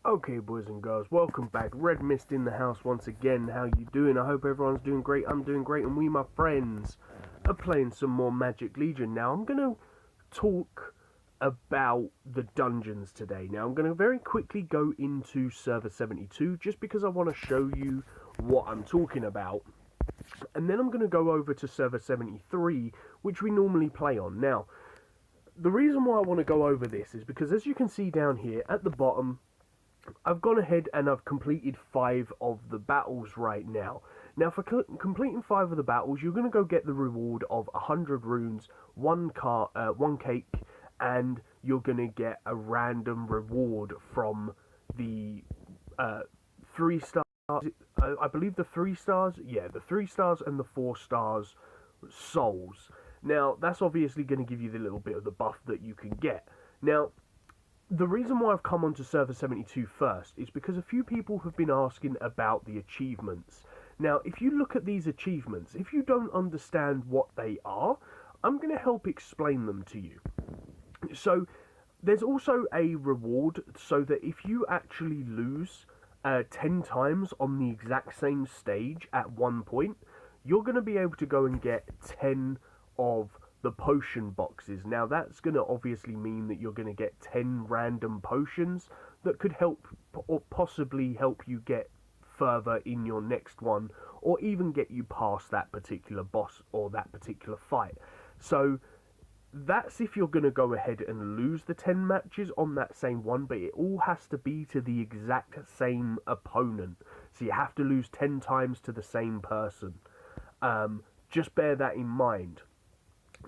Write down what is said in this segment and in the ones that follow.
Okay, boys and girls, welcome back. Redmissed in the house once again. How you doing? I hope everyone's doing great. I'm doing great, and we, my friends, are playing some more Magic Legion. Now, I'm going to talk about the dungeons today. Now, I'm going to very quickly go into Server 72, just because I want to show you what I'm talking about. And then I'm going to go over to Server 73, which we normally play on. Now, the reason why I want to go over this is because, as you can see down here at the bottom, I've gone ahead and I've completed 5 of the battles right now. Now, for completing 5 of the battles, you're going to go get the reward of 100 runes, 1 cake, and you're going to get a random reward from the 3 stars. I believe the 3 stars. Yeah, the 3 stars and the 4 stars souls. Now, that's obviously going to give you the little bit of the buff that you can get. Now, the reason why I've come onto Server 72 first is because a few people have been asking about the achievements. Now, if you look at these achievements, if you don't understand what they are, I'm going to help explain them to you. So, there's also a reward so that if you actually lose 10 times on the exact same stage at one point, you're going to be able to go and get 10 of the potion boxes. Now, that's going to obviously mean that you're going to get 10 random potions that could help or possibly help you get further in your next one, or even get you past that particular boss or that particular fight. So that's if you're going to go ahead and lose the 10 matches on that same one, but it all has to be to the exact same opponent. So you have to lose 10 times to the same person. Just bear that in mind.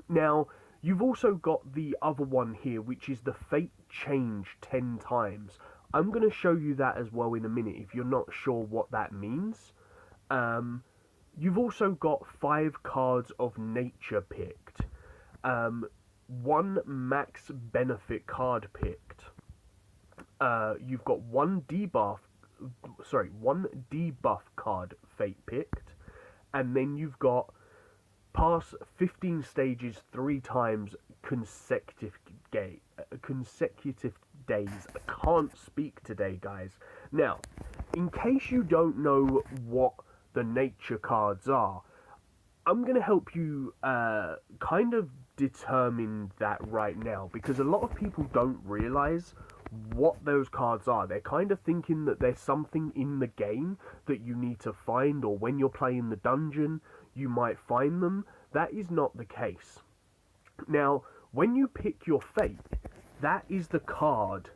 Now, you've also got the other one here, which is the fate change 10 times. I'm going to show you that as well in a minute if you're not sure what that means. You've also got 5 cards of nature picked. 1 max benefit card picked. You've got 1 debuff card fate picked. And then you've got pass 15 stages 3 times consecutive days. I can't speak today, guys. Now, in case you don't know what the nature cards are, I'm going to help you kind of determine that right now, because a lot of people don't realize what those cards are. They're kind of thinking that there's something in the game that you need to find, or when you're playing the dungeon you might find them. That is not the case. Now, when you pick your fate, that is the card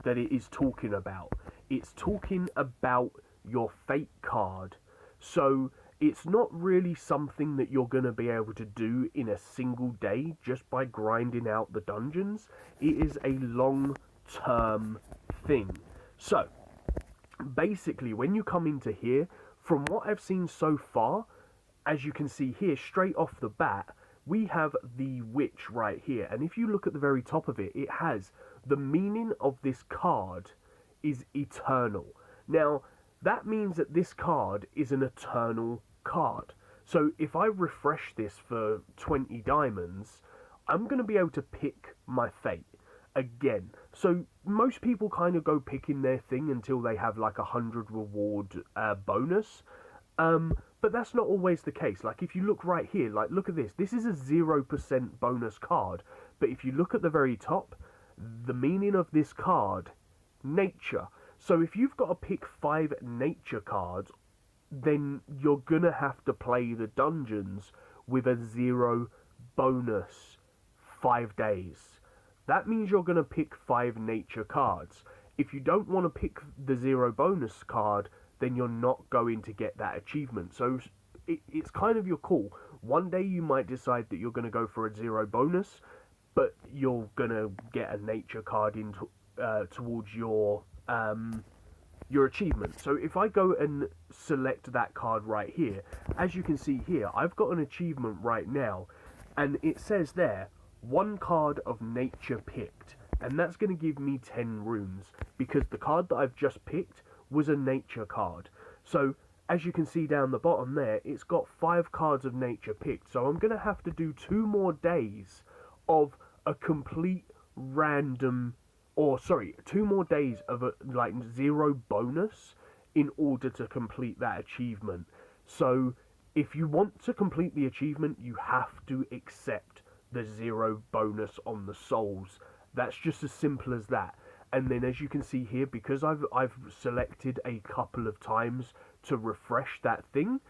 that it is talking about. It's talking about your fate card. So it's not really something that you're going to be able to do in a single day just by grinding out the dungeons. It is a long-term thing. So, basically, when you come into here, from what I've seen so far, as you can see here, straight off the bat, we have the witch right here. And if you look at the very top of it, it has the meaning of this card is eternal. Now, that means that this card is an eternal card. So if I refresh this for 20 diamonds, I'm going to be able to pick my fate again. So most people kind of go picking their thing until they have like 100 reward bonus. But that's not always the case. Like, if you look right here, like, look at this. This is a 0% bonus card. But if you look at the very top, the meaning of this card, nature. So if you've got to pick 5 nature cards, then you're going to have to play the dungeons with a 0 bonus 5 days. That means you're going to pick 5 nature cards. If you don't want to pick the 0 bonus card, then you're not going to get that achievement. So it's kind of your call. One day you might decide that you're going to go for a 0 bonus, but you're going to get a nature card towards your achievement. So if I go and select that card right here, as you can see here, I've got an achievement right now, and it says there, 1 card of nature picked. And that's going to give me 10 runes, because the card that I've just picked was a nature card. So, as you can see down the bottom there, it's got 5 cards of nature picked. So I'm going to have to do 2 more days of a complete random or sorry, 2 more days of a, like 0 bonus in order to complete that achievement. So if you want to complete the achievement, you have to accept the 0 bonus on the souls. That's just as simple as that. And then as you can see here, because I've selected a couple of times to refresh that thing,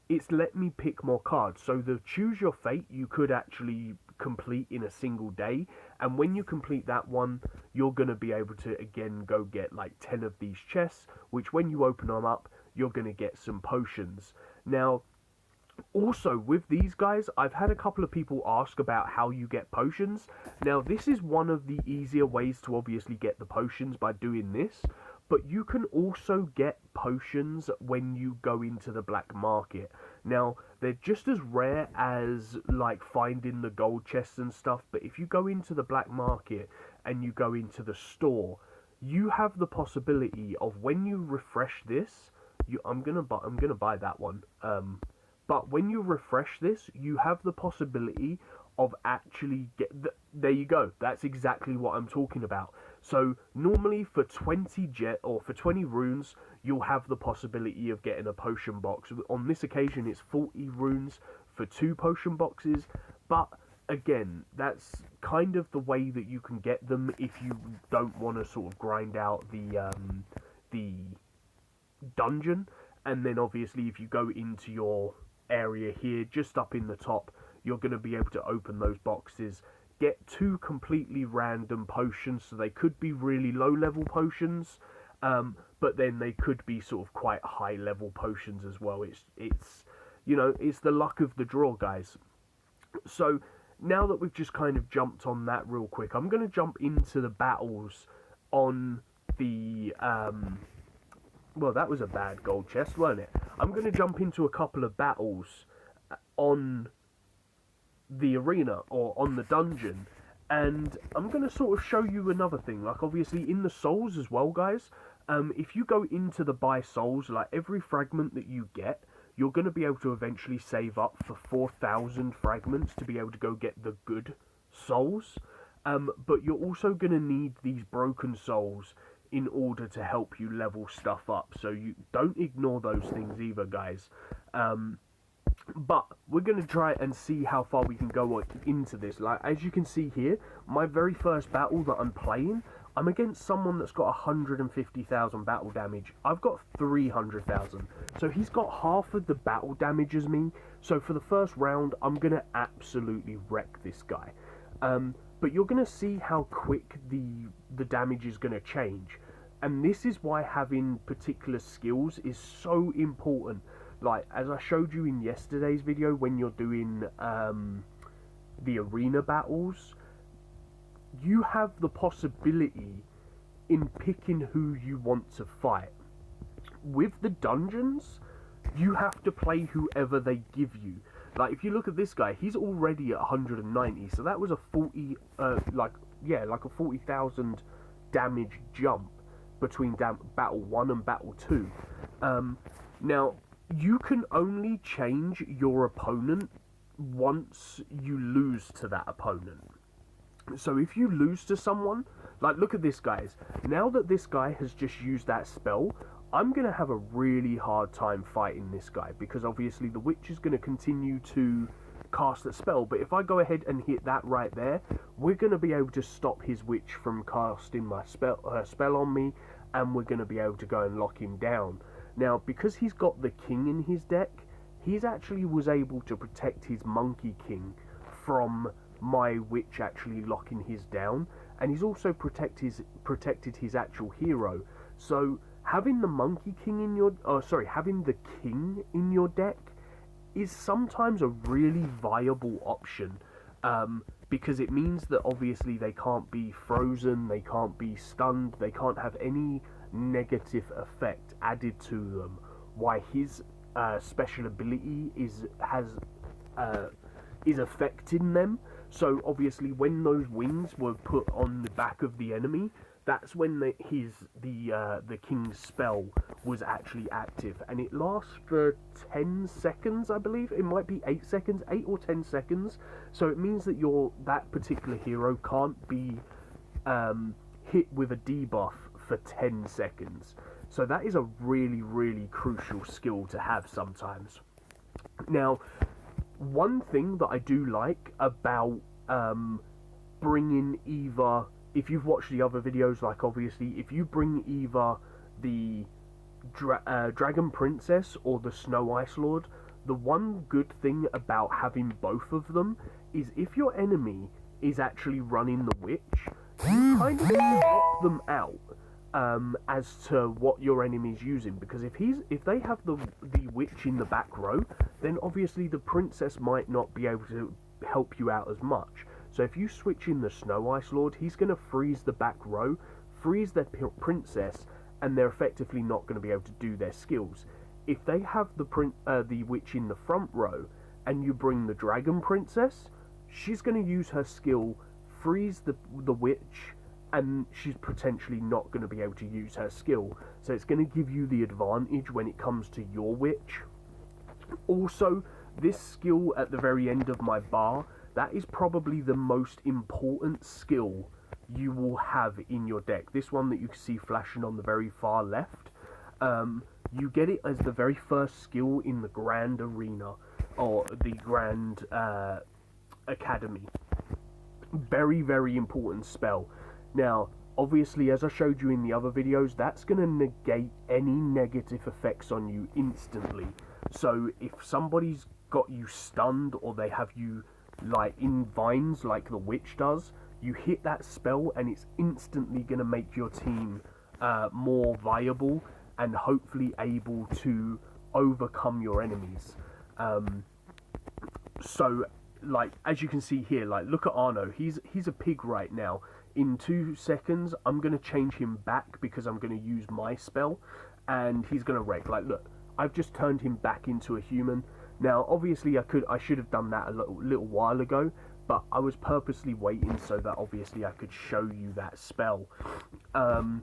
it's let me pick more cards. So the choose your fate you could actually complete in a single day, and when you complete that one, you're going to be able to again go get like 10 of these chests, which when you open them up, you're going to get some potions. Now, also with these guys, I've had a couple of people ask about how you get potions. Now, this is one of the easier ways to obviously get the potions, by doing this, but you can also get potions when you go into the black market. Now, they're just as rare as like finding the gold chests and stuff, but if you go into the black market and you go into the store, you have the possibility of, when you refresh this, I'm gonna buy that one. But when you refresh this, you have the possibility of actually there you go. That's exactly what I'm talking about. So normally for 20 jet or for 20 runes, you'll have the possibility of getting a potion box. On this occasion, it's 40 runes for 2 potion boxes. But again, that's kind of the way that you can get them if you don't want to sort of grind out the dungeon. And then obviously if you go into your area here, just up in the top, you're going to be able to open those boxes, get 2 completely random potions. So they could be really low level potions, but then they could be sort of quite high level potions as well. It's you know, it's the luck of the draw, guys. So now that we've just kind of jumped on that real quick, I'm going to jump into the battles on the well, that was a bad gold chest, wasn't it? I'm going to jump into a couple of battles on the arena, or on the dungeon, and I'm going to sort of show you another thing. Like, obviously, in the souls as well, guys, if you go into the buy souls, like, every fragment that you get, you're going to be able to eventually save up for 4,000 fragments to be able to go get the good souls. But you're also going to need these broken souls in order to help you level stuff up. So you don't ignore those things either, guys. But we're going to try and see how far we can go into this. Like, as you can see here, my very first battle that I'm playing, I'm against someone that's got 150,000 battle damage. I've got 300,000. So he's got half of the battle damage as me. So for the first round, I'm going to absolutely wreck this guy. But you're going to see how quick the damage is going to change. And this is why having particular skills is so important. Like, as I showed you in yesterday's video, when you're doing the arena battles, you have the possibility in picking who you want to fight. With the dungeons, you have to play whoever they give you. Like, if you look at this guy, he's already at 190, so that was a 40, like a 40,000 damage jump between battle 1 and battle 2. Now, you can only change your opponent once you lose to that opponent. So if you lose to someone, like, look at this, guys. Now that this guy has just used that spell, I'm going to have a really hard time fighting this guy, because obviously the witch is going to continue to cast that spell. But if I go ahead and hit that right there, we're going to be able to stop his witch from casting her spell on me, and we're going to be able to go and lock him down. Now, because he's got the king in his deck, he's actually was able to protect his monkey king from my witch actually locking his down, and he's also protected his actual hero. So having the monkey king in your having the king in your deck is sometimes a really viable option, because it means that obviously they can't be frozen, they can't be stunned, they can't have any negative effect added to them, why his special ability is affecting them. So obviously when those wings were put on the back of the enemy, that's when the king's spell was actually active, and it lasts for 10 seconds, I believe. It might be 8 seconds, 8 or 10 seconds. So it means that that particular hero can't be hit with a debuff for 10 seconds. So that is a really, really crucial skill to have sometimes. Now, one thing that I do like about bringing either, if you've watched the other videos, like obviously, if you bring either the Dragon Princess or the Snow Ice Lord, the one good thing about having both of them is if your enemy is actually running the witch, you kind of swap them out as to what your enemy is using, because if they have the witch in the back row, then obviously the princess might not be able to help you out as much. So if you switch in the Snow Ice Lord, he's going to freeze the back row, freeze their princess, and they're effectively not going to be able to do their skills. If they have the witch in the front row, and you bring the Dragon Princess, she's going to use her skill, freeze the witch, and she's potentially not going to be able to use her skill. So it's going to give you the advantage when it comes to your witch. Also, this skill at the very end of my bar, that is probably the most important skill you will have in your deck. This one that you can see flashing on the very far left, you get it as the very first skill in the Grand Arena, or the Grand Academy. Very, very important spell. Now, obviously, as I showed you in the other videos, that's going to negate any negative effects on you instantly. So if somebody's got you stunned, or they have you like in vines like the witch does, you hit that spell and it's instantly going to make your team more viable and hopefully able to overcome your enemies. So like, as you can see here, like, look at Arno, he's a pig right now. In 2 seconds I'm going to change him back because I'm going to use my spell, and he's going to wreck. Like, look, I've just turned him back into a human. Now obviously I should have done that a little while ago, but I was purposely waiting so that obviously I could show you that spell, and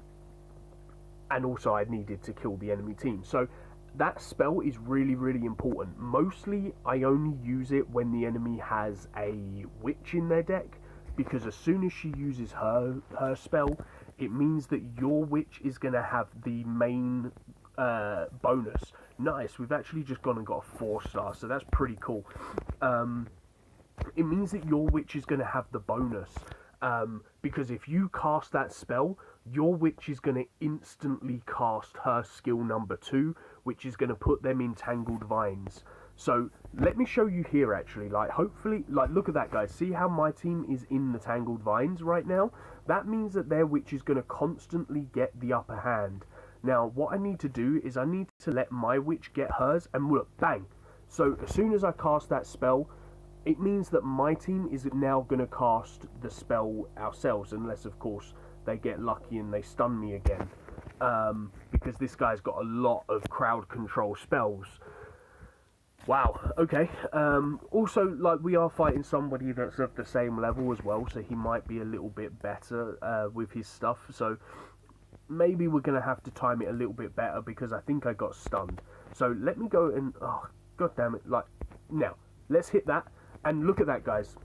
also I needed to kill the enemy team. So that spell is really, really important. Mostly I only use it when the enemy has a witch in their deck, because as soon as she uses her spell, it means that your witch is going to have the main bonus. Nice, we've actually just gone and got a 4-star, so that's pretty cool. It means that your witch is going to have the bonus, because if you cast that spell, your witch is going to instantly cast her skill number 2, which is going to put them in Tangled Vines. So let me show you here actually, like, hopefully, like, look at that, guys. See how my team is in the Tangled Vines right now? That means that their witch is going to constantly get the upper hand. Now what I need to do is I need to let my witch get hers, and look, bang. So as soon as I cast that spell, it means that my team is now going to cast the spell ourselves, unless of course they get lucky and they stun me again, because this guy's got a lot of crowd control spells. Wow, okay. Also, like, we are fighting somebody that's of the same level as well, so he might be a little bit better with his stuff, so maybe we're going to have to time it a little bit better, because I think I got stunned. So let me go and, oh, god damn it, like, now, let's hit that, and look at that, guys.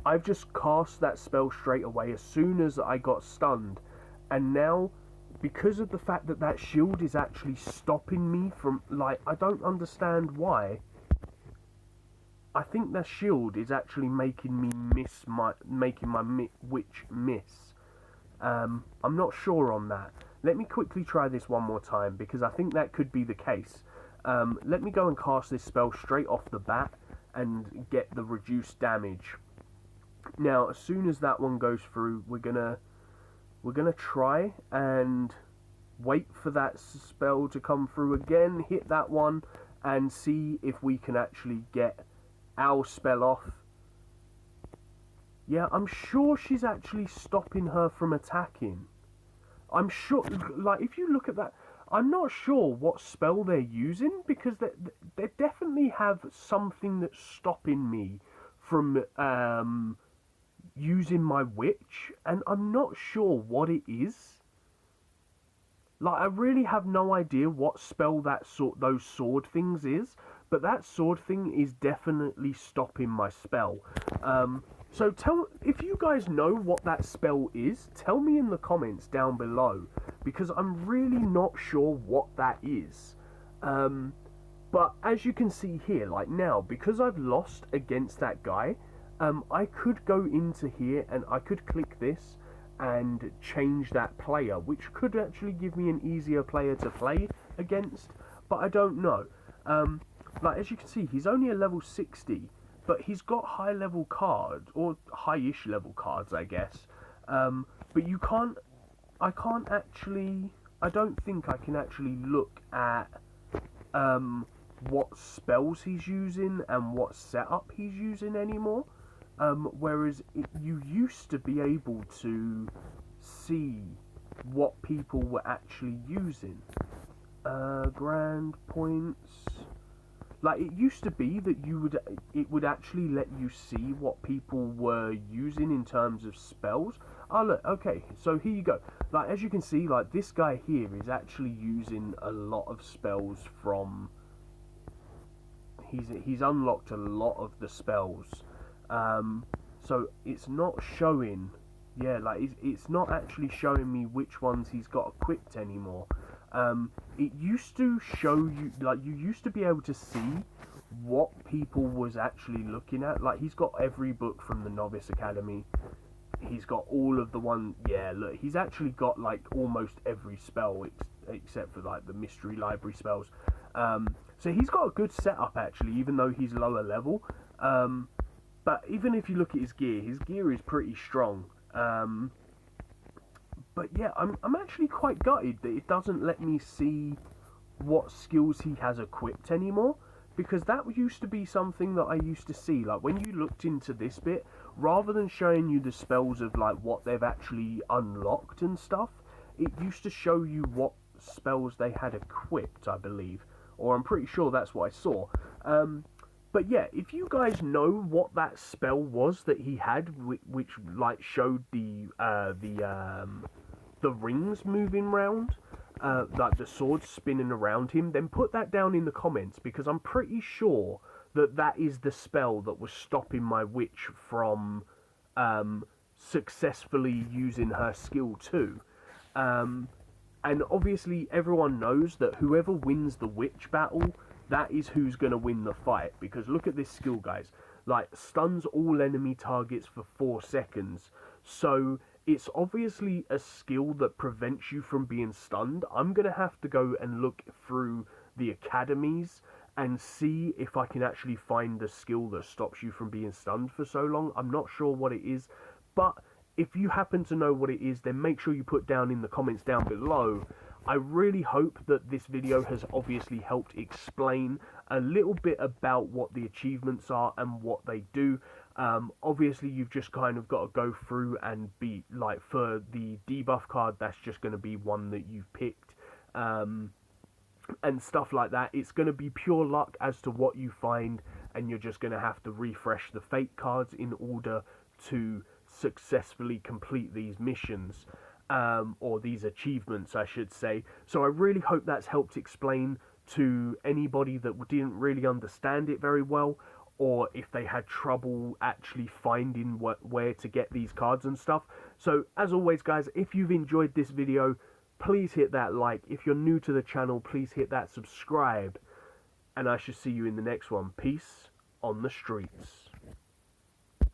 I've just cast that spell straight away as soon as I got stunned, and now, because of the fact that that shield is actually stopping me from, like, I don't understand why. I think that shield is actually making me miss my witch miss. I'm not sure on that. Let me quickly try this one more time, because I think that could be the case. Let me go and cast this spell straight off the bat and get the reduced damage. Now, as soon as that one goes through, we're gonna try and wait for that spell to come through again, hit that one, and see if we can actually get our spell off. Yeah, I'm sure she's actually stopping her from attacking. I'm sure, like, if you look at that, I'm not sure what spell they're using, because they definitely have something that's stopping me from using my witch, and I'm not sure what it is. Like, I really have no idea what spell those sword things is, but that sword thing is definitely stopping my spell. So if you guys know what that spell is, tell me in the comments down below, because I'm really not sure what that is. But as you can see here, like now, because I've lost against that guy, I could go into here and I could click this and change that player, which could actually give me an easier player to play against, but I don't know. Like as you can see, he's only a level 60, but he's got high level cards, or high-ish level cards, I guess. But I don't think I can actually look at what spells he's using and what setup he's using anymore. Whereas you used to be able to see what people were actually using. Grand points. Like it used to be that it would actually let you see what people were using in terms of spells. Oh look, okay, so here you go. Like as you can see, like this guy here is actually using a lot of spells from. He's unlocked a lot of the spells. So it's not showing, yeah, like it's not actually showing me which ones he's got equipped anymore. It used to show you, like you used to be able to see what people was actually looking at. Like he's got every book from the Novice Academy. He's got all of the one, yeah, look, he's actually got like almost every spell except for like the mystery library spells. So he's got a good setup actually, even though he's lower level. But even if you look at his gear is pretty strong. But yeah, I'm actually quite gutted that it doesn't let me see what skills he has equipped anymore, because that used to be something that I used to see. Like when you looked into this bit, rather than showing you the spells of like what they've actually unlocked and stuff, it used to show you what spells they had equipped, I believe, or I'm pretty sure that's what I saw. But yeah, if you guys know what that spell was that he had, which like showed the rings moving round, like the swords spinning around him, then put that down in the comments, because I'm pretty sure that is the spell that was stopping my witch from successfully using her skill too. And obviously everyone knows that whoever wins the witch battle, that is who's going to win the fight, because look at this skill, guys. Like, stuns all enemy targets for 4 seconds. So, it's obviously a skill that prevents you from being stunned. I'm going to have to go and look through the academies and see if I can actually find the skill that stops you from being stunned for so long. I'm not sure what it is, but if you happen to know what it is, then make sure you put down in the comments down below. I really hope that this video has obviously helped explain a little bit about what the achievements are and what they do. Obviously, you've just kind of got to go through and be, like, for the debuff card, that's just going to be one that you've picked, and stuff like that. It's going to be pure luck as to what you find, and you're just going to have to refresh the fate cards in order to successfully complete these missions. Or these achievements, I should say. So I really hope that's helped explain to anybody that didn't really understand it very well, or if they had trouble actually finding where to get these cards and stuff. So as always, guys, if you've enjoyed this video, please hit that like. If you're new to the channel, please hit that subscribe, and I shall see you in the next one. Peace on the streets.